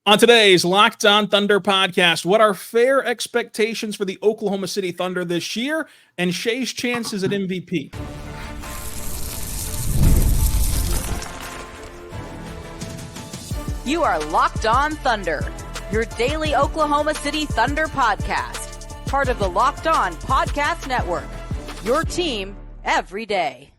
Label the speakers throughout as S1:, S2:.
S1: On today's Locked On Thunder podcast, what are fair expectations for the Oklahoma City Thunder this year and Shai's chances at MVP?
S2: You are Locked On Thunder, your daily Oklahoma City Thunder podcast, part of the Locked On Podcast Network, your team every day.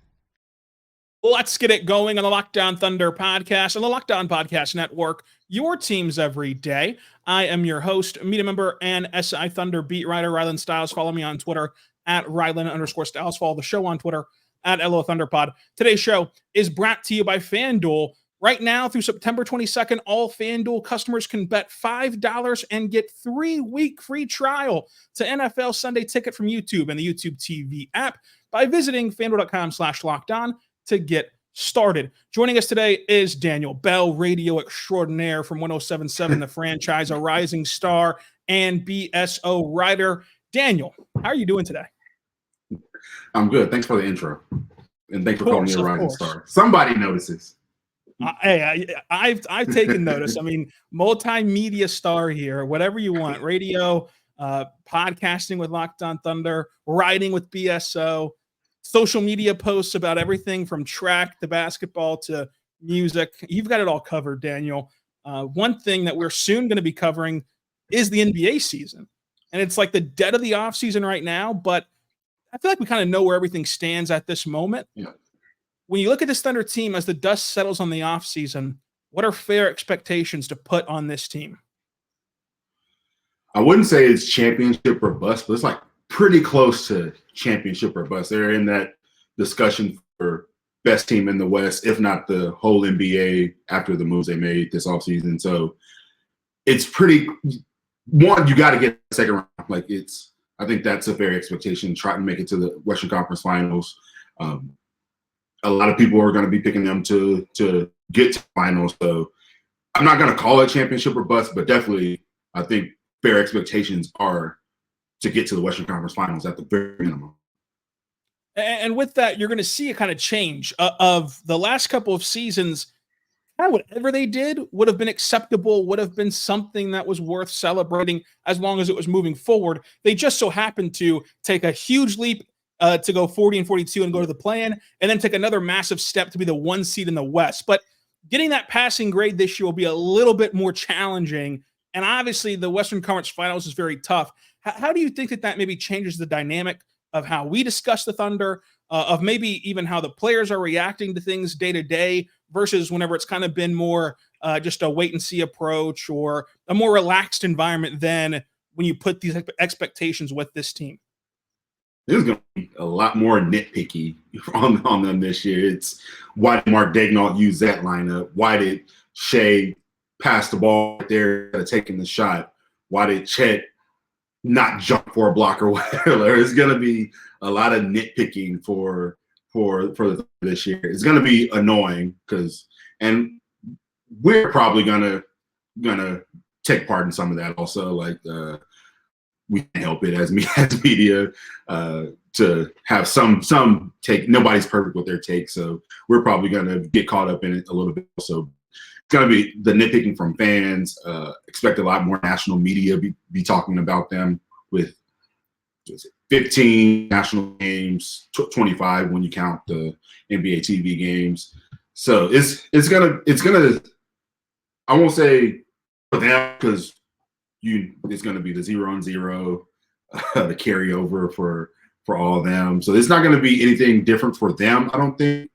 S1: Let's get it going on the Locked On Thunder podcast on the Locked On Podcast Network, your teams every day. I am your host, media member, and SI Thunder beat writer Rylan Stiles. Follow me on Twitter at Rylan_Stiles. Follow the show on Twitter at LO ThunderPod. Today's show is brought to you by FanDuel. Right now through September 22nd, all FanDuel customers can bet $5 and get 3-week free trial to NFL Sunday Ticket from YouTube and the YouTube TV app by visiting FanDuel.com/lockedon to get started. Joining us today is Daniel Bell, radio extraordinaire from 107.7 The Franchise, a rising star and BSO writer. Daniel, how are you doing today?
S3: I'm good. Thanks for the intro. And thanks for calling me a rising star. Somebody notices.
S1: Hey, I've taken notice. I mean, multimedia star here, whatever you want, radio, podcasting with Locked On Thunder, writing with BSO, social media posts about everything from track to basketball to music. You've got it all covered, Daniel. One thing that we're soon going to be covering is the NBA season. And it's like the dead of the offseason right now, but I feel like we kind of know where everything stands at this moment.
S3: Yeah.
S1: When you look at this Thunder team as the dust settles on the offseason, what are fair expectations to put on this team?
S3: I wouldn't say it's championship or bust, but it's like pretty close to championship or bust. They're in that discussion for best team in the West, if not the whole NBA after the moves they made this offseason. So it's pretty – one, you got to get the second round. I think that's a fair expectation, try to make it to the Western Conference Finals. A lot of people are going to be picking them to get to finals. So I'm not going to call it championship or bust, but definitely I think fair expectations are to get to the Western Conference Finals at the very minimum.
S1: And with that, you're going to see a kind of change of the last couple of seasons. Whatever they did would have been acceptable, would have been something that was worth celebrating as long as it was moving forward. They just so happened to take a huge leap to go 40-42 and go to the play-in, and then take another massive step to be the 1 seed in the West. But getting that passing grade this year will be a little bit more challenging, and obviously the Western Conference Finals is very tough. How do you think that maybe changes the dynamic of how we discuss the Thunder, of maybe even how the players are reacting to things day to day versus whenever it's kind of been more just a wait-and-see approach or a more relaxed environment than when you put these expectations with this team?
S3: There's going to be a lot more nitpicky on them this year. It's why did Mark Daigneault use that lineup? Why did Shai pass the ball right there instead of taking the shot? Why did Chet not jump for a block or whatever? It's going to be a lot of nitpicking for this year. It's going to be annoying and we're probably gonna take part in some of that also. We can't help it as media to have some take. Nobody's perfect with their take, so we're probably going to get caught up in it a little bit. So it's going to be the nitpicking from fans. Expect a lot more national media be talking about them with 15 national games, 25 when you count the NBA TV games. So it's gonna. I won't say for them because it's going to be the 0-0, the carryover for all of them. So it's not going to be anything different for them, I don't think.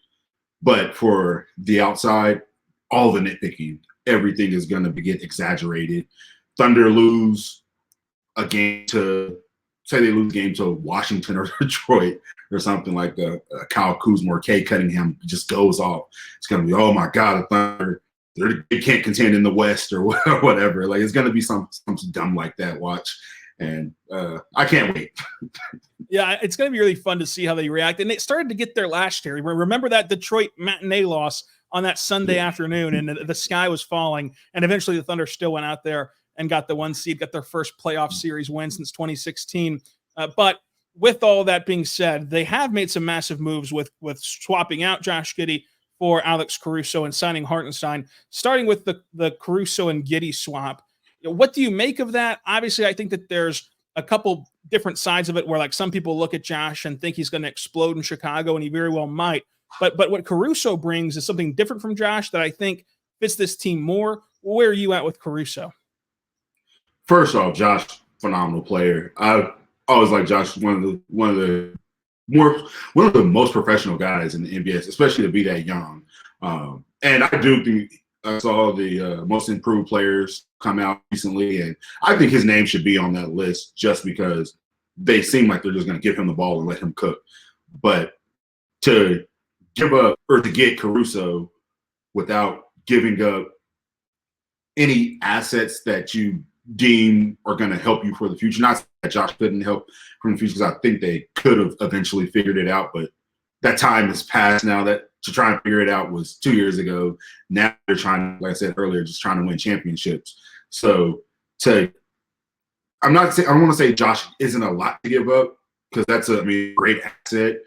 S3: But for the outside, all the nitpicking, everything is going to get exaggerated. Thunder lose a game to Washington or Detroit or something like Kyle Kuzma or Kay Cunningham just goes off. It's going to be, oh my God, the Thunder. They can't contend in the West or whatever. It's going to be something dumb like that. Watch, and I can't wait.
S1: Yeah, it's going to be really fun to see how they react. And they started to get there last year. Remember that Detroit matinee loss on that Sunday afternoon, and the sky was falling. And eventually, the Thunder still went out there and got the 1 seed, got their first playoff series win since 2016. But with all that being said, they have made some massive moves with swapping out Josh Giddey for Alex Caruso and signing Hartenstein, starting with the Caruso and Giddey swap. What do you make of that? Obviously, I think that there's a couple different sides of it where, like, some people look at Josh and think he's going to explode in Chicago, and he very well might. But what Caruso brings is something different from Josh that I think fits this team more. Where are you at with Caruso?
S3: First off, Josh, phenomenal player. I always like Josh, one of the most professional guys in the NBA, especially to be that young. And I do think I saw the most improved players come out recently, and I think his name should be on that list just because they seem like they're just going to give him the ball and let him cook. But to give up or to get Caruso without giving up any assets that you deem are going to help you for the future, not that Josh couldn't help from the future, because I think they could have eventually figured it out, but that time has passed now. That to try and figure it out was 2 years ago. Now they're trying, like I said earlier, just trying to win championships. So I don't want to say Josh isn't a lot to give up, because that's a great asset,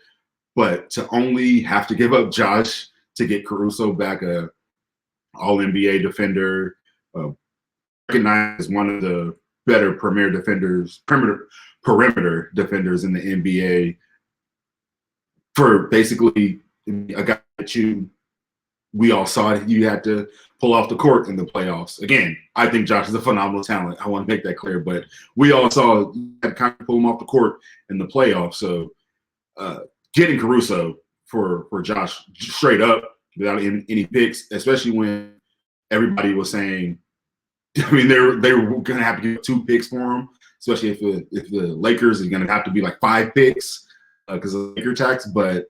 S3: but to only have to give up Josh to get Caruso back, a All-NBA defender, recognized as one of the better perimeter defenders in the NBA, for basically a guy that we all saw that you had to pull off the court in the playoffs. Again, I think Josh is a phenomenal talent. I want to make that clear, but we all saw you had to kind of pull him off the court in the playoffs. So getting Caruso for Josh straight up without any picks, especially when everybody was saying, they were going to have to give 2 picks for him, especially if the Lakers are going to have to be like 5 picks because of the Laker tax. But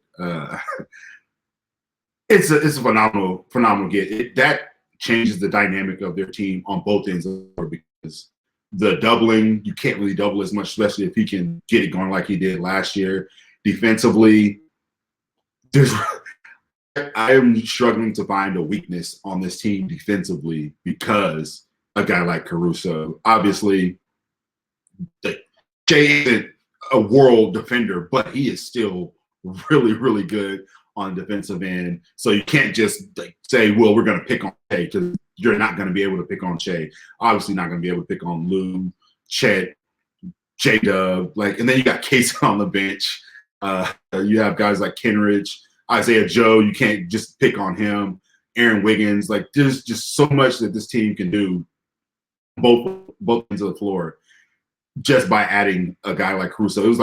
S3: it's a phenomenal get. That changes the dynamic of their team on both ends of the floor, because the doubling, you can't really double as much, especially if he can get it going like he did last year. Defensively, I am struggling to find a weakness on this team defensively because a guy like Caruso, obviously, Jay isn't a world defender, but he is still really, really good on the defensive end. So you can't just say, well, we're going to pick on Shai, because you're not going to be able to pick on Shai. Obviously not going to be able to pick on Lou, Chet, J-Dub, and then you got Casey on the bench. You have guys like Kenrich, Isaiah Joe. You can't just pick on him. Aaron Wiggins. There's just so much that this team can do both ends of the floor just by adding a guy like Caruso. It was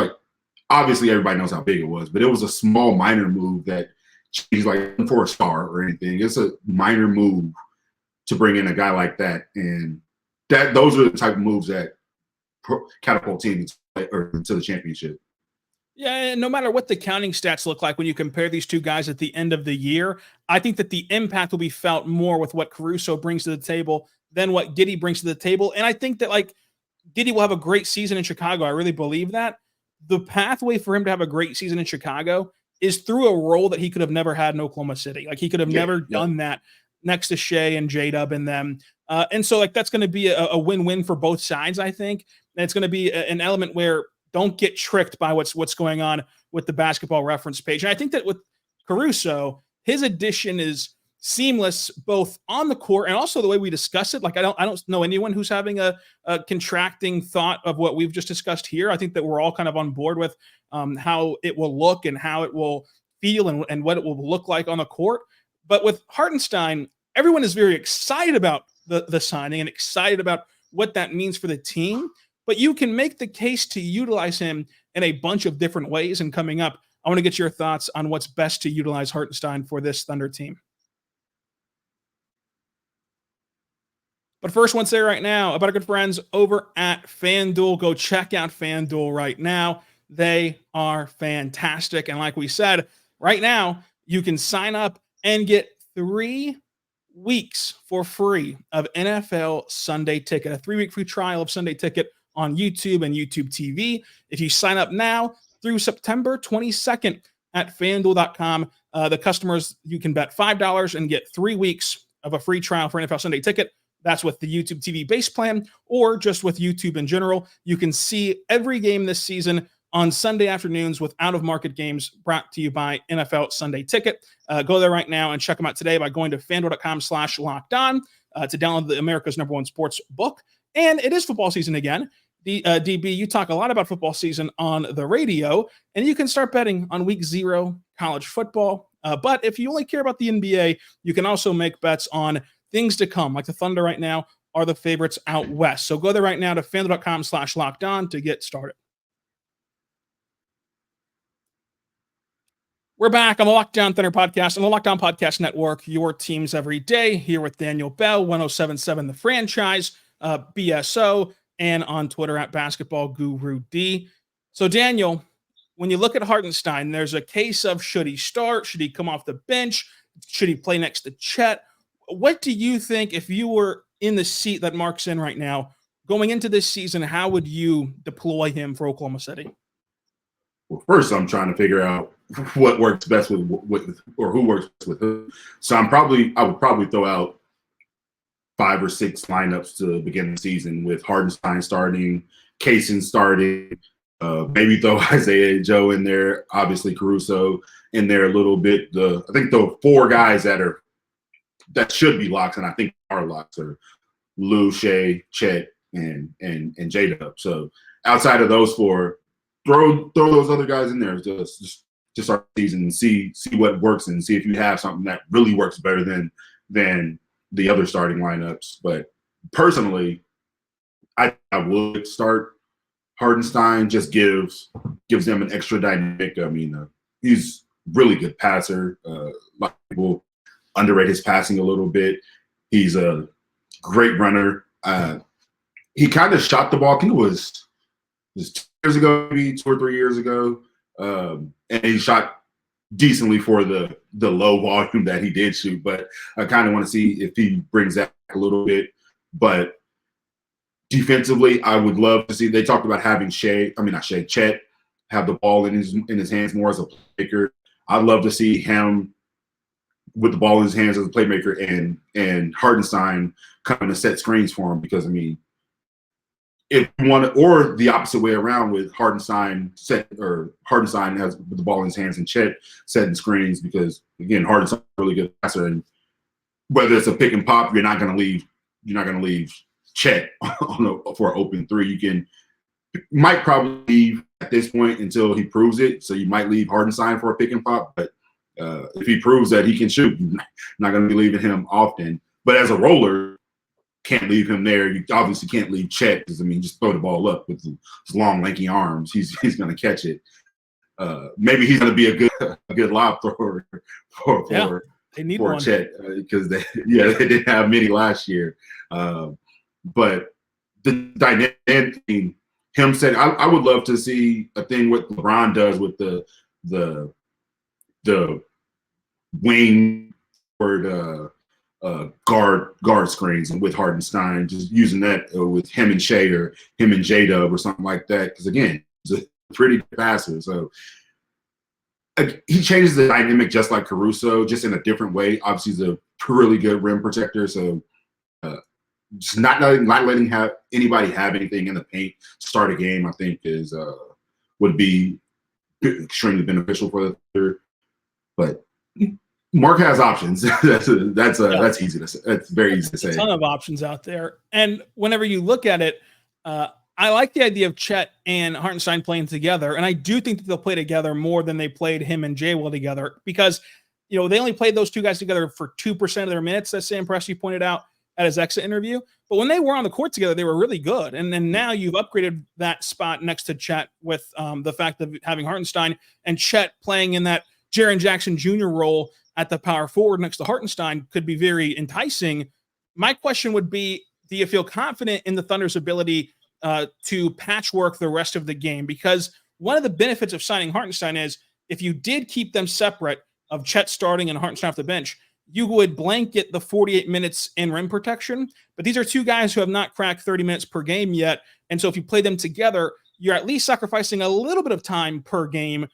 S3: obviously everybody knows how big it was, but it was a small minor move that he's for a star or anything. It's a minor move to bring in a guy like that, and those are the type of moves that catapult teams to the championship.
S1: Yeah, and no matter what the counting stats look like when you compare these two guys at the end of the year, I think that the impact will be felt more with what Caruso brings to the table than what Giddey brings to the table. And I think that Giddey will have a great season in Chicago. I really believe that. The pathway for him to have a great season in Chicago is through a role that he could have never had in Oklahoma City. He could have never done that next to Shai and J-Dub and them. And so that's going to be a win-win for both sides, I think. And it's going to be an element where don't get tricked by what's going on with the basketball reference page. And I think that with Caruso, his addition is seamless both on the court and also the way we discuss it. I don't know anyone who's having a contracting thought of what we've just discussed here. I think that we're all kind of on board with how it will look and how it will feel and what it will look like on the court. But with Hartenstein, everyone is very excited about the signing and excited about what that means for the team. But you can make the case to utilize him in a bunch of different ways. And coming up, I want to get your thoughts on what's best to utilize Hartenstein for this Thunder team. But first, once there right now, about our good friends over at FanDuel. Go check out FanDuel right now. They are fantastic. And like we said, right now, you can sign up and get 3 weeks for free of NFL Sunday Ticket, a 3-week free trial of Sunday Ticket on YouTube and YouTube TV. If you sign up now through September 22nd at FanDuel.com, the customers, you can bet $5 and get 3 weeks of a free trial for NFL Sunday Ticket. That's with the YouTube TV base plan or just with YouTube in general. You can see every game this season on Sunday afternoons with out-of-market games brought to you by NFL Sunday Ticket. Go there right now and check them out today by going to FanDuel.com/lockedon to download the America's #1 sports book. And it is football season again. DB, you talk a lot about football season on the radio, and you can start betting on week 0 college football. But if you only care about the NBA, you can also make bets on things to come, like the Thunder right now are the favorites out west. So go there right now to FanDuel.com/lockedon to get started. We're back on the Lockdown Thunder podcast and the Lockdown Podcast Network, your teams every day, here with Daniel Bell, 1077 The Franchise, BSO, and on Twitter at Basketball Guru D. So, Daniel, when you look at Hartenstein, there's a case of should he start? Should he come off the bench? Should he play next to Chet? What do you think, if you were in the seat that Mark's in right now, going into this season, how would you deploy him for Oklahoma City?
S3: Well, first, I'm trying to figure out what works best with or who works best with who. So I would probably throw out 5 or 6 lineups to begin the season with Hartenstein starting, Kaysen starting, maybe throw Isaiah Joe in there, obviously Caruso in there a little bit. I think the 4 guys that should be locks, and I think are locks, are Lou, Shai, Chet, and J-Dub. So outside of those 4, throw those other guys in there just start the season and see what works and see if you have something that really works better than the other starting lineups. But personally, I would start Hartenstein. Just gives them an extra dynamic. I mean, he's really good passer. A lot of people underrate his passing a little bit. He's a great runner. He kind of shot the ball. I think it was 2 years ago, maybe 2 or 3 years ago, and he shot decently for the low volume that he did shoot. But I kind of want to see if he brings that back a little bit. But defensively, I would love to see. They talked about having Chet have the ball in his hands more as a playmaker. I'd love to see him with the ball in his hands as a playmaker and Hartenstein coming to set screens for him, because I mean, if you want to, or the opposite way around with Hartenstein has the ball in his hands and Chet setting screens, because again, Hartenstein's a really good passer, and whether it's a pick and pop, you're not going to leave Chet for an open 3. You might probably leave at this point until he proves it. So you might leave Hartenstein for a pick and pop, but if he proves that he can shoot, you're not going to be leaving him often. But as a roller, can't leave him there. You obviously can't leave Chet, because I mean, just throw the ball up with his long, lanky arms. He's going to catch it. Maybe he's going to be a good lob thrower for Chet, because they didn't have many last year. But the dynamic thing, him said, I would love to see a thing what LeBron does with the wing or guard screens, and with Hartenstein, just using that with him and Shai or him and J-Dub or something like that. Because again, he's a pretty good passer. So he changes the dynamic just like Caruso, just in a different way. Obviously, he's a really good rim protector. So just not letting anybody have anything in the paint to start a game, I think would be extremely beneficial for the third. But Mark has options. That's easy to say. That's very easy to say.
S1: A ton of options out there. And whenever you look at it, I like the idea of Chet and Hartenstein playing together. And I do think that they'll play together more than they played him and Jay Will together, because, they only played those 2 guys together for 2% of their minutes, as Sam Presti pointed out at his exit interview. But when they were on the court together, they were really good. And then now you've upgraded that spot next to Chet with the fact of having Hartenstein and Chet playing in that Jaren Jackson Jr. role at the power forward next to Hartenstein could be very enticing. My question would be, do you feel confident in the Thunder's ability to patchwork the rest of the game? Because one of the benefits of signing Hartenstein is if you did keep them separate, of Chet starting and Hartenstein off the bench, you would blanket the 48 minutes in rim protection. But these are 2 guys who have not cracked 30 minutes per game yet. And so if you play them together, you're at least sacrificing a little bit of time per game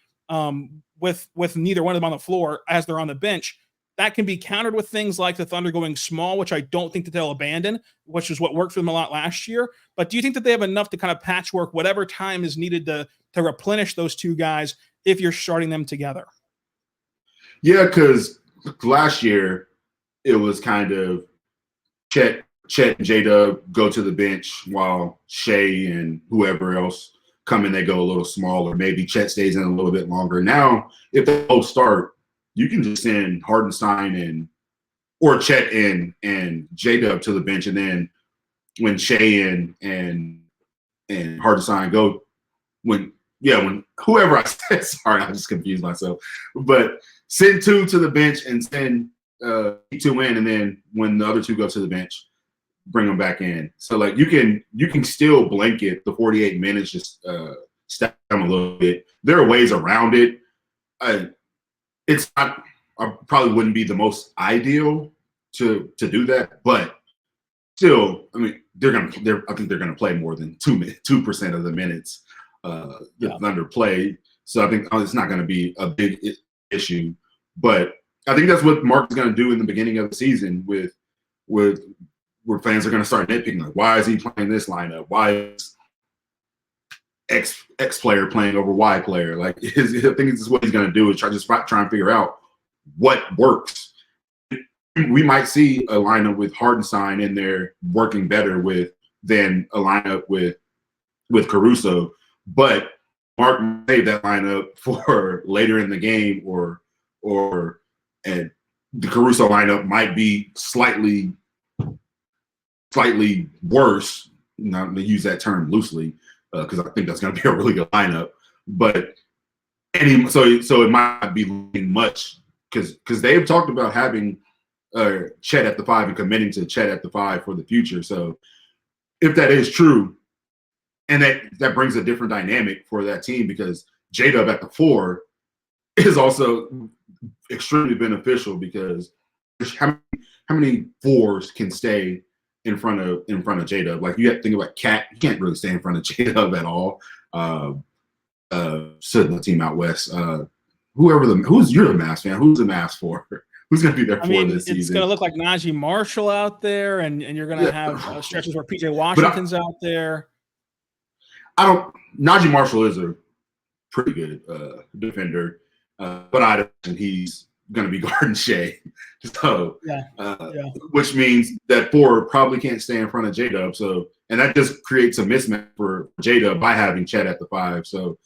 S1: with neither one of them on the floor as they're on the bench. that can be countered with things like the Thunder going small, which I don't think that they'll abandon, which is what worked for them a lot last year. But do you think that they have enough to kind of patchwork whatever time is needed to replenish those two guys if you're starting them together?
S3: Yeah, because last year it was kind of Chet and J-Dub go to the bench while Shai and whoever else come in, they go a little smaller. Maybe Chet stays in a little bit longer. Now, if they both start, you can just send Hartenstein or Chet and J-Dub to the bench, and then when Shai and Hartenstein go, when whoever I said, sorry, I just confused myself, but send two to the bench and send two in, and then when the other two go to the bench, bring them back in. So like you can still blanket the 48 minutes, just stack them a little bit. There are ways around it. It's not. I probably wouldn't be the most ideal to do that, but still, I mean, I think they're gonna play more than 2% of the minutes the Thunder play. So I think it's not gonna be a big issue. But I think that's what Mark is gonna do in the beginning of the season with where fans are gonna start nitpicking, like, why is he playing this lineup? Why is X player playing over Y player? Like, I think this is what he's gonna do, is try and figure out what works. We might see a lineup with Hartenstein in there working better than a lineup with Caruso, but Mark may save that lineup for later in the game, and the Caruso lineup might be slightly worse. Not to use that term loosely, because I think that's going to be a really good lineup. But so it might not be much, because they've talked about having Chet at the 5 and committing to Chet at the 5 for the future. So if that is true, and that brings a different dynamic for that team, because J-Dub at the 4 is also extremely beneficial, because how many 4s can stay in front of J-Dub? Like, you have to think about Cat. You can't really stay in front of J-Dub at all. Sitting the team out west. You're the Mavs fan. Who's the Mavs for? Who's going to be there this season?
S1: It's going to look like Najee Marshall out there, and you're going to have stretches where PJ Washington's out there.
S3: Najee Marshall is a pretty good defender, but I don't think he's going to be guarding Shai. So, which means that 4 probably can't stay in front of J-Dub. So, and that just creates a mismatch for J-Dub by having Chet at the 5. So,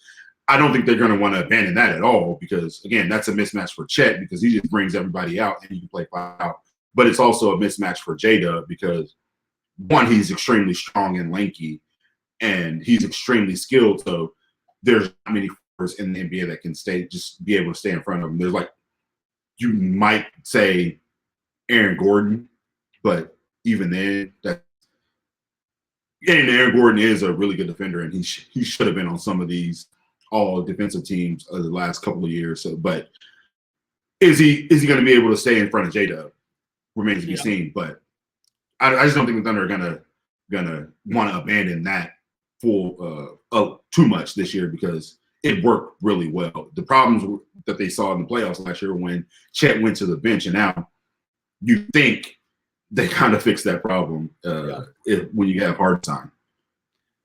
S3: I don't think they're going to want to abandon that at all, because, again, that's a mismatch for Chet, because he just brings everybody out and he can play 5 out. But it's also a mismatch for J-Dub because, one, he's extremely strong and lanky, and he's extremely skilled. So there's not many players in the NBA that can be able to stay in front of him. There's, like, you might say Aaron Gordon, but even then, Aaron Gordon is a really good defender, and he should have been on some of these all defensive teams of the last couple of years. So, but is he going to be able to stay in front of J-Dub? Remains to be seen. But I just don't think the Thunder are gonna want to abandon that too much this year, because it worked really well. The problems that they saw in the playoffs last year when Chet went to the bench, and now you think they kind of fixed that problem when you have Hartenstein.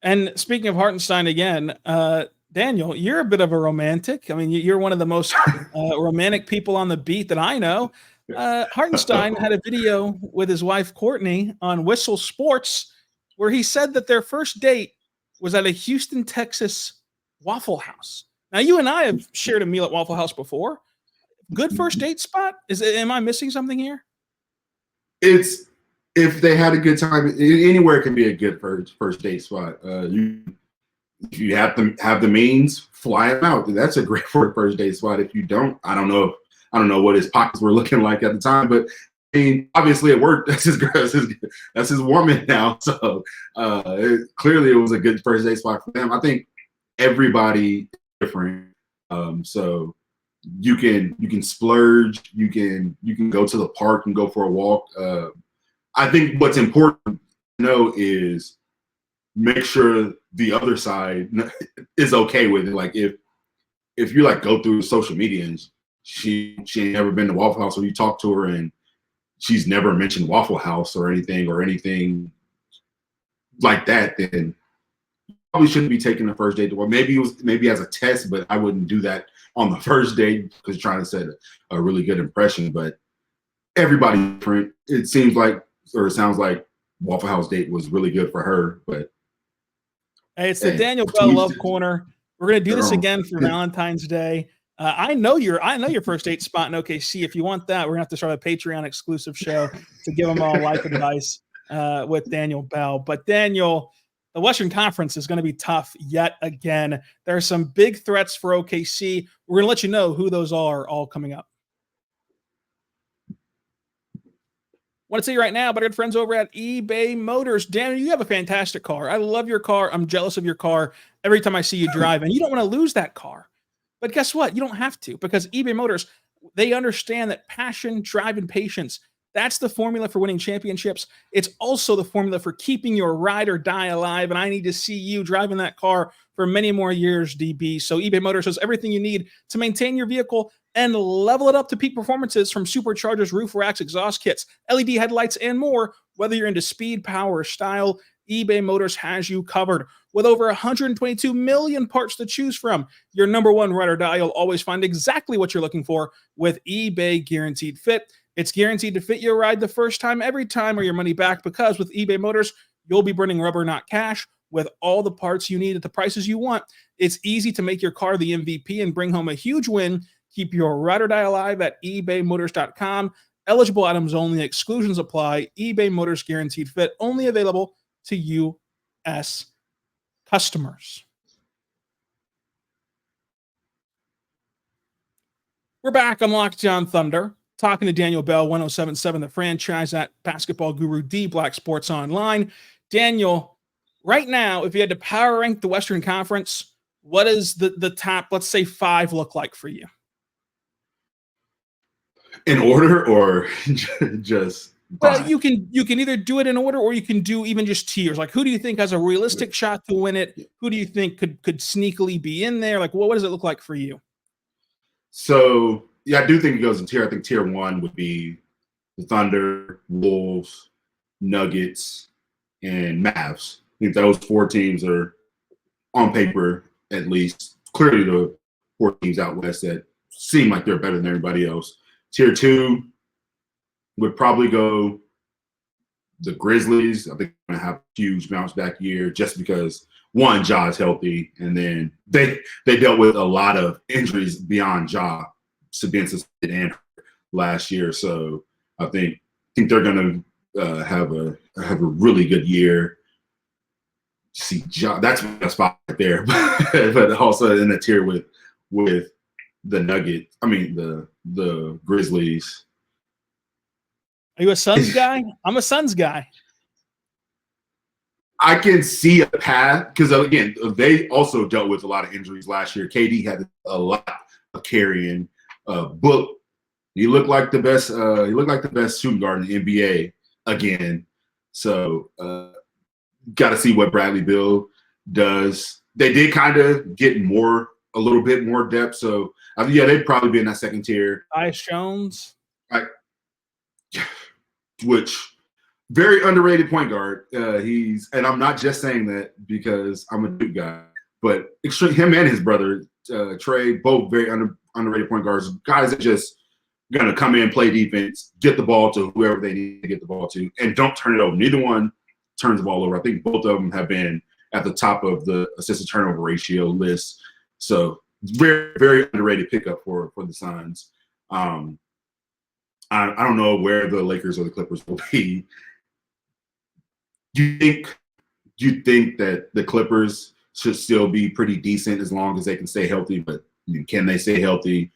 S1: And speaking of Hartenstein again, Daniel, you're a bit of a romantic. I mean, you're one of the most romantic people on the beat that I know. Hartenstein had a video with his wife, Courtney, on Whistle Sports, where he said that their first date was at a Houston, Texas Waffle House. Now, you and I have shared a meal at Waffle House before. Good first date spot? Am I missing something here?
S3: If they had a good time, anywhere can be a good first date spot. If you have the means, fly him out. That's a great first date spot. If you don't, I don't know what his pockets were looking like at the time, but I mean, obviously it worked. That's his girl. That's his woman now. So clearly it was a good first date spot for them. I think everybody is different. So you can splurge. You can go to the park and go for a walk. I think what's important to know is make sure the other side is okay with it. Like, if you like go through social media and she ain't never been to Waffle House, or you talk to her and she's never mentioned Waffle House or anything like that, then you probably shouldn't be taking the first date to work. Maybe as a test, but I wouldn't do that on the first date because you're trying to set a really good impression. But everybody's different. It seems like, or it sounds like, Waffle House date was really good for her. But
S1: hey, it's the Daniel Bell Love Corner. We're gonna do this again for Valentine's Day. I know your first date spot in OKC. If you want that, we're gonna have to start a Patreon exclusive show to give them all life advice with Daniel Bell. But Daniel, the Western Conference is going to be tough yet again. There are some big threats for OKC. We're going to let you know who those are all coming up. Want to tell you right now about our good friends over at eBay Motors. Daniel, you have a fantastic car. I love your car. I'm jealous of your car every time I see you drive, and you don't want to lose that car. But guess what? You don't have to, because eBay Motors, they understand that passion, drive, and patience, that's the formula for winning championships. It's also the formula for keeping your ride or die alive, and I need to see you driving that car for many more years, DB. So eBay Motors has everything you need to maintain your vehicle and level it up to peak performances, from superchargers, roof racks, exhaust kits, LED headlights, and more. Whether you're into speed, power, or style, eBay Motors has you covered. With over 122 million parts to choose from, your number one ride or die, you'll always find exactly what you're looking for with eBay Guaranteed Fit. It's guaranteed to fit your ride the first time, every time, or your money back, because with eBay Motors, you'll be burning rubber, not cash, with all the parts you need at the prices you want. It's easy to make your car the MVP and bring home a huge win. Keep your ride or die alive at ebaymotors.com. Eligible items only. Exclusions apply. eBay Motors Guaranteed Fit, only available to U.S. customers. We're back on Locked On Thunder, talking to Daniel Bell, 107.7 The Franchise, at Basketball Guru D Black Sports Online. Daniel, right now, if you had to power rank the Western Conference, what is the top, let's say, 5 look like for you?
S3: In order, or just
S1: well, you can either do it in order, or you can do even just tiers. Like, who do you think has a realistic shot to win it? Who do you think could sneakily be in there? Like, what does it look like for you?
S3: So, yeah, I do think it goes in tier. I think tier 1 would be the Thunder, Wolves, Nuggets, and Mavs. I think those 4 teams are, on paper at least, clearly the 4 teams out west that seem like they're better than everybody else. Tier 2 would probably go the Grizzlies. I think they're going to have a huge bounce back year, just because, one, Ja is healthy, and then they dealt with a lot of injuries beyond Ja, being suspended and hurt last year. So I think they're going to have a really good year. See, Ja, that's a spot right there, but also in a tier with the Nuggets. I mean the Grizzlies.
S1: Are you a Suns guy? I'm a Suns guy.
S3: I can see a path, because, again, they also dealt with a lot of injuries last year. KD had a lot of carrying. Book, he looked like the best. He looked like the best shooting guard in the NBA again. So, got to see what Bradley Beal does. They did kind of get a little bit more depth. So, yeah, they'd probably be in that second tier.
S1: Tyus Jones,
S3: which. Very underrated point guard. And I'm not just saying that because I'm a Duke guy, but him and his brother, Trey, both very underrated point guards. Guys that just going to come in, play defense, get the ball to whoever they need to get the ball to, and don't turn it over. Neither one turns the ball over. I think both of them have been at the top of the assist to turnover ratio list. So very, very underrated pickup for the Suns. I don't know where the Lakers or the Clippers will be. Do you think that the Clippers should still be pretty decent as long as they can stay healthy? But can they stay healthy?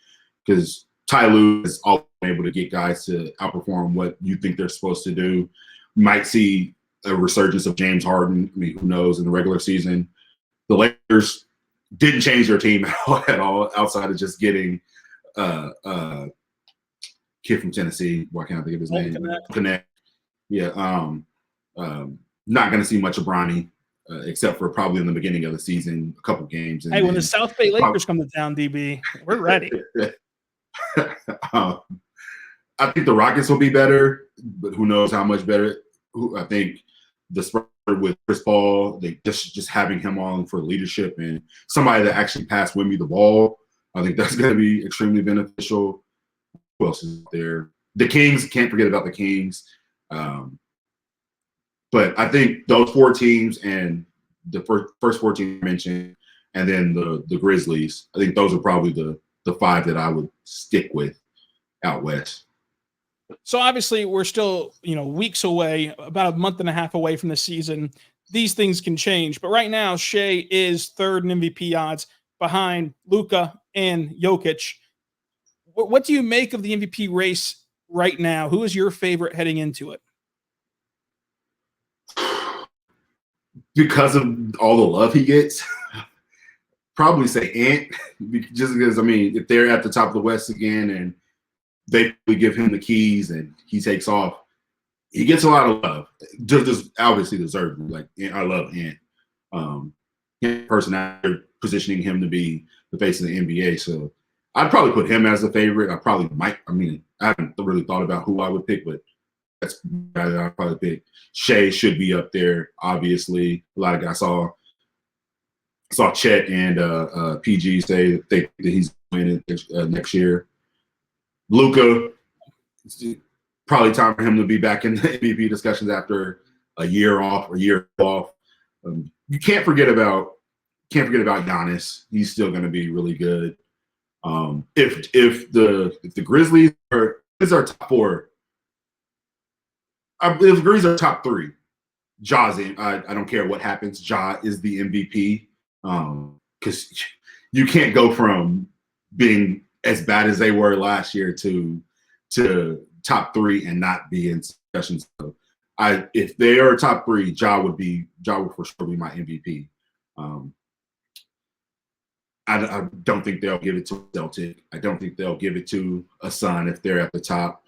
S3: Because Ty Lue is all able to get guys to outperform what you think they're supposed to do. Might see a resurgence of James Harden. I mean, who knows, in the regular season. The Lakers didn't change their team at all outside of just getting kid from Tennessee. Why can't I think of his name? Connect. Yeah. Not going to see much of Bronny, except for probably in the beginning of the season, a couple games.
S1: Hey, when the South Bay Lakers come to town, DB, we're ready.
S3: um, I think the Rockets will be better, but who knows how much better. I think the Spurs with Chris Paul, they just having him on for leadership and somebody that actually passed Wemby the ball. I think that's going to be extremely beneficial. Who else is there? The Kings, can't forget about the Kings. But I think those 4 teams and the first 4 teams I mentioned, and then the Grizzlies, I think those are probably the 5 that I would stick with out west.
S1: So obviously we're still, weeks away, about a month and a half away from the season. These things can change, but right now Shai is 3rd in MVP odds behind Luka and Jokic. What do you make of the MVP race right now? Who is your favorite heading into it?
S3: Because of all the love he gets, probably say Ant. Just because, if they're at the top of the West again and they give him the keys and he takes off, he gets a lot of love. Just obviously deserved. Like, I love Ant. Personality, positioning him to be the face of the NBA. So I'd probably put him as a favorite. I probably might. I haven't really thought about who I would pick, but that's I'd probably pick. Shai should be up there, obviously. A lot of guys saw Chet and PG say that he's winning next year. Luka, probably time for him to be back in the MVP discussions after a year off. You can't forget about Giannis. He's still going to be really good. If the Grizzlies are top 4, if the Grizzlies are top 3, Ja's in. I don't care what happens. Ja is the MVP because you can't go from being as bad as they were last year to top 3 and not be in discussions. So if they are top 3, Ja would for sure be my MVP. I don't think they'll give it to a Celtic. I don't think they'll give it to a Sun if they're at the top.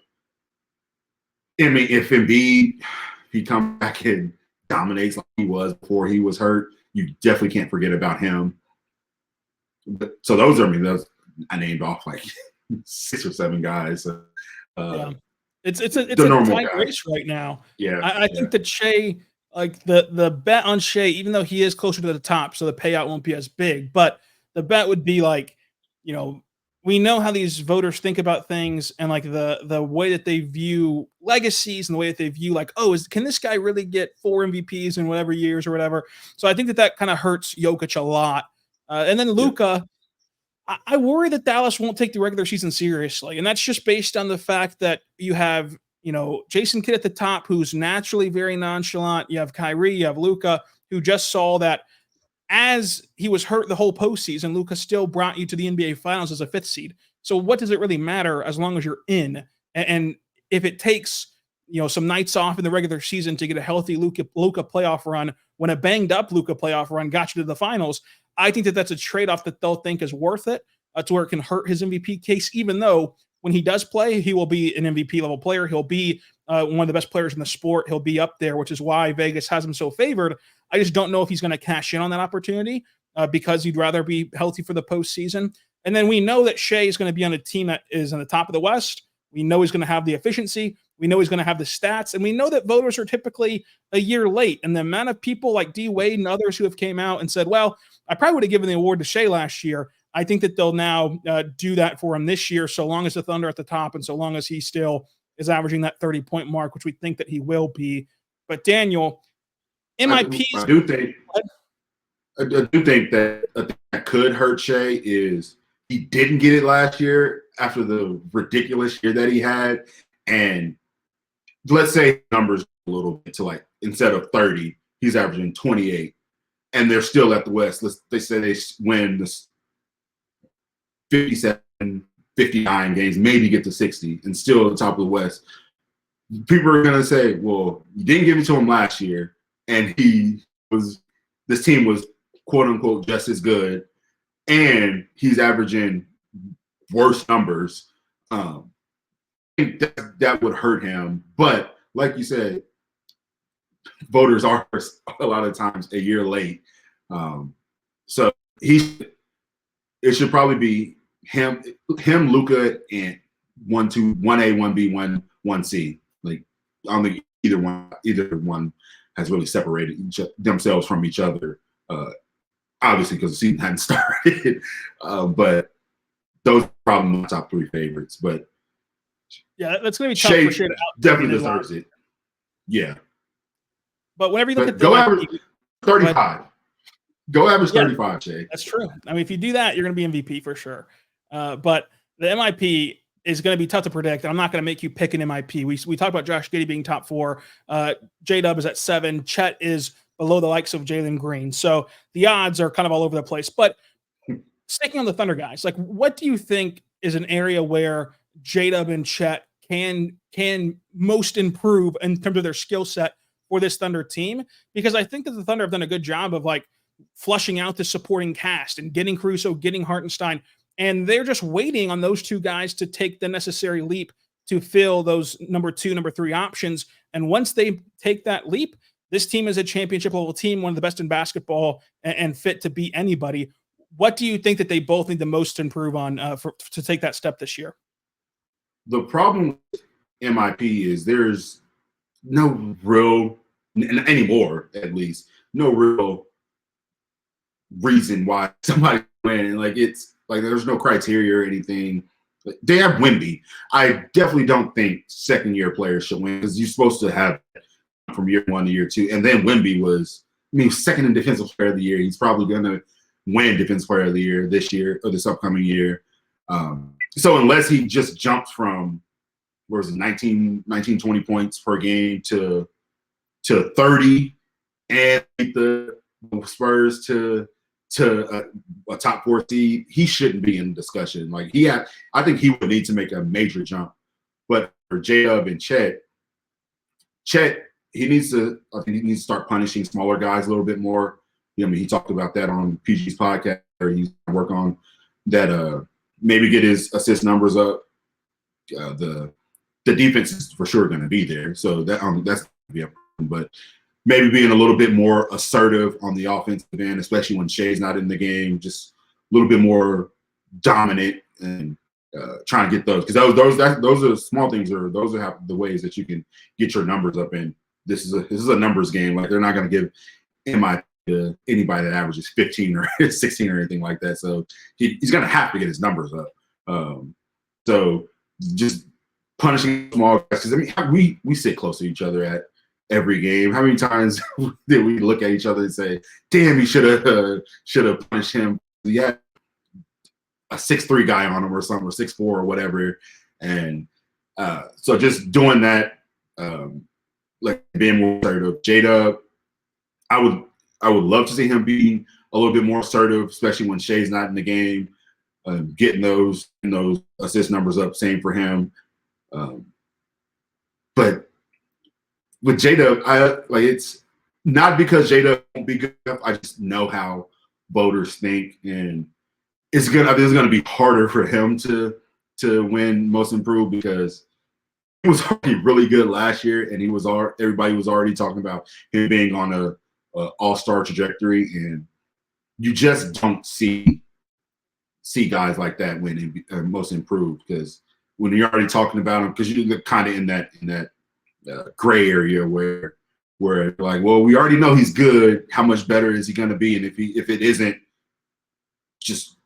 S3: If Embiid, he comes back and dominates like he was before he was hurt, you definitely can't forget about him. So those I named off like 6 or 7 guys.
S1: Yeah. It's a tight race right now.
S3: Yeah,
S1: I think that Shai, like the bet on Shai, even though he is closer to the top, so the payout won't be as big, but the bet would be like, we know how these voters think about things and like the way that they view legacies and the way that they view like, can this guy really get 4 MVPs in whatever years or whatever? So I think that kind of hurts Jokic a lot. And then Luka, I worry that Dallas won't take the regular season seriously. And that's just based on the fact that you have, Jason Kidd at the top, who's naturally very nonchalant. You have Kyrie, you have Luka, who just saw that as he was hurt the whole postseason, Luka still brought you to the NBA Finals as a 5th seed. So what does it really matter as long as you're in? And if it takes, some nights off in the regular season to get a healthy Luka playoff run, when a banged up Luka playoff run got you to the finals, I think that that's a trade-off that they'll think is worth it to where it can hurt his MVP case, even though when he does play, he will be an MVP level player. He'll be one of the best players in the sport. He'll be up there, which is why Vegas has him so favored. I just don't know if he's going to cash in on that opportunity because he'd rather be healthy for the postseason. And then we know that Shai is going to be on a team that is in the top of the West. We know he's going to have the efficiency. We know he's going to have the stats. And we know that voters are typically a year late. And the amount of people like D. Wade and others who have came out and said, well, I probably would have given the award to Shai last year. I think that they'll now do that for him this year, so long as the Thunder are at the top and so long as he still is averaging that 30-point mark, which we think that he will be. But Daniel, MIPs.
S3: I do think that could hurt Shai is he didn't get it last year after the ridiculous year that he had. And let's say numbers a little bit to like instead of 30, he's averaging 28. And they're still at the West. They say they win this 57, 59 games, maybe get to 60, and still at the top of the West. People are going to say, well, you didn't give it to him last year, and this team was, quote unquote, just as good, and he's averaging worse numbers. I think that would hurt him. But like you said, voters are a lot of times a year late. So it should probably be him, Luka, and 1-2, 1A, 1B, 1C. Like I don't think either one has really separated themselves from each other. Obviously, because the season hadn't started, but those are probably my top 3 favorites. But
S1: yeah, that's going to be tough
S3: Shai
S1: for Shai.
S3: definitely deserves it. Yeah,
S1: but whenever you look at
S3: go average 35. Go average 35, Shai.
S1: That's true. I mean, if you do that, you're going to be MVP for sure. But the MIP is going to be tough to predict. I'm not going to make you pick an MIP. We talked about Josh Giddey being top 4. J-Dub is at 7. Chet is below the likes of Jalen Green. So the odds are kind of all over the place. But sticking on the Thunder guys, like what do you think is an area where J-Dub and Chet can most improve in terms of their skill set for this Thunder team? Because I think that the Thunder have done a good job of like flushing out the supporting cast and getting Caruso, getting Hartenstein, and they're just waiting on those 2 guys to take the necessary leap to fill those number 2, number 3 options. And once they take that leap, this team is a championship level team, one of the best in basketball and fit to beat anybody. What do you think that they both need the most to improve on to take that step this year?
S3: The problem with MIP is there's no real, anymore at least, no real reason why somebody win. Like it's like there's no criteria or anything. They have Wemby. I definitely don't think second-year players should win because you're supposed to have from year 1 to year 2. And then Wemby was, second in defensive player of the year. He's probably going to win defensive player of the year this year or this upcoming year. So unless he just jumps from, 19, 20 points per game to 30 and the Spurs to a top 4 seed, he shouldn't be in discussion. Like I think he would need to make a major jump. But for J-Dub and Chet, he needs to start punishing smaller guys a little bit more. He talked about that on PG's podcast, or he's work on that. Maybe get his assist numbers up. The defense is for sure going to be there, so that's going to be a problem. But maybe being a little bit more assertive on the offensive end, especially when Shai's not in the game, just a little bit more dominant and trying to get those, because those are small things, or those are the ways that you can get your numbers up. And this is a numbers game. Like they're not going to give MIP to anybody that averages 15 or 16 or anything like that. So he's going to have to get his numbers up. So just punishing small guys, because we sit close to each other at every game. How many times did we look at each other and say, "Damn, you should have punished him"? Yeah, a 6'3" guy on him or something, or 6'4" or whatever. And so just doing that, like being more assertive. J-Dub, I would love to see him be a little bit more assertive, especially when Shai's not in the game, getting those assist numbers up. Same for him. But with J-Dub, it's not because J-Dub won't be good enough. I just know how voters think, and it's gonna be harder for him to win Most Improved, because he was already really good last year, and everybody was already talking about him being on a all-star trajectory, and you just don't see guys like that winning Most Improved, because when you're already talking about him, because you're kind of in that gray area where like, well, we already know he's good. How much better is he going to be? And if it isn't just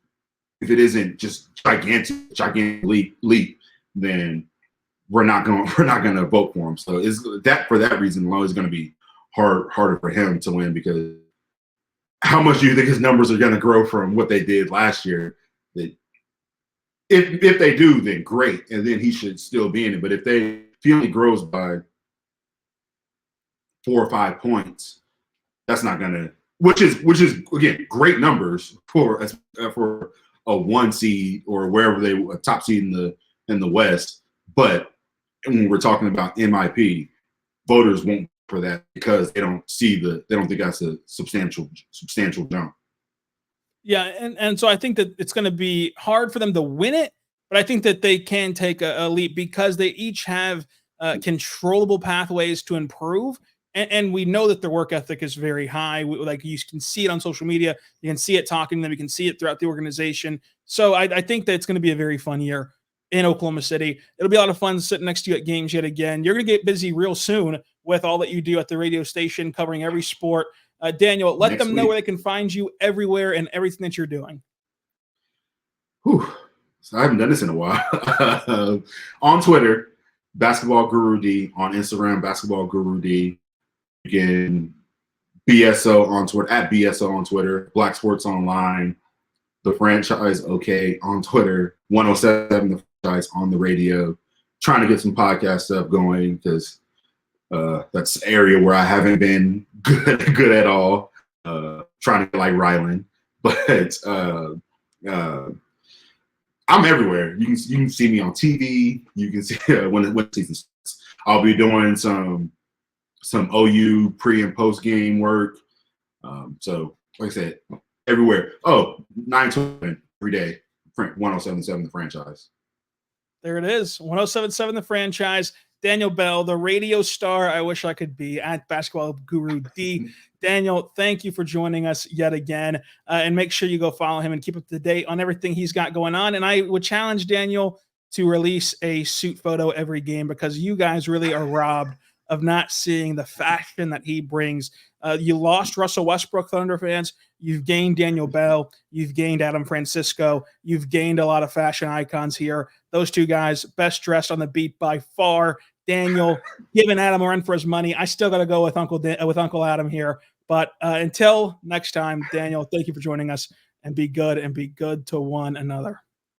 S3: gigantic leap, then we're not going to vote for him. So for that reason alone, it's going to be harder for him to win, because how much do you think his numbers are going to grow from what they did last year? That if they do, then great, and then he should still be in it. But if he only grows by 4 or 5 points, that's not going to, which is again great numbers for a 1 seed or wherever a top seed in the West. But when we're talking about MIP, voters won't for that, because they don't think that's a substantial jump.
S1: Yeah, and so I think that it's going to be hard for them to win it, but I think that they can take a leap, because they each have controllable pathways to improve. And we know that their work ethic is very high. Like you can see it on social media, you can see it talking to them, you can see it throughout the organization. So I think that it's going to be a very fun year in Oklahoma City. It'll be a lot of fun sitting next to you at games yet again. You're going to get busy real soon with all that you do at the radio station, covering every sport. Daniel, let them know where they can find you everywhere and everything that you're doing.
S3: Whew. So I haven't done this in a while. On Twitter, Basketball Guru D. On Instagram, Basketball Guru D. You can BSO on Twitter, at BSO on Twitter, Black Sports Online, The Franchise OK on Twitter, 107 The Franchise on the radio. Trying to get some podcast stuff going because that's an area where I haven't been good at all. Trying to get like Rylan, but I'm everywhere. You can see me on TV. You can see when the season starts. I'll be doing some OU pre and post game work. So like I said, everywhere. 9-11 every day. 1077 The Franchise.
S1: There it is. 1077 The Franchise. Daniel Bell, the radio star I wish I could be, at Basketball Guru D. Daniel, thank you for joining us yet again. And make sure you go follow him and keep up to date on everything he's got going on. And I would challenge Daniel to release a suit photo every game because you guys really are robbed of not seeing the fashion that he brings. You lost Russell Westbrook, Thunder fans. You've gained Daniel Bell. You've gained Adam Francisco. You've gained a lot of fashion icons here. Those two guys, best dressed on the beat by far. Daniel giving Adam a run for his money. I still got to go with Uncle Adam here. But until next time, Daniel, thank you for joining us, and be good to one another.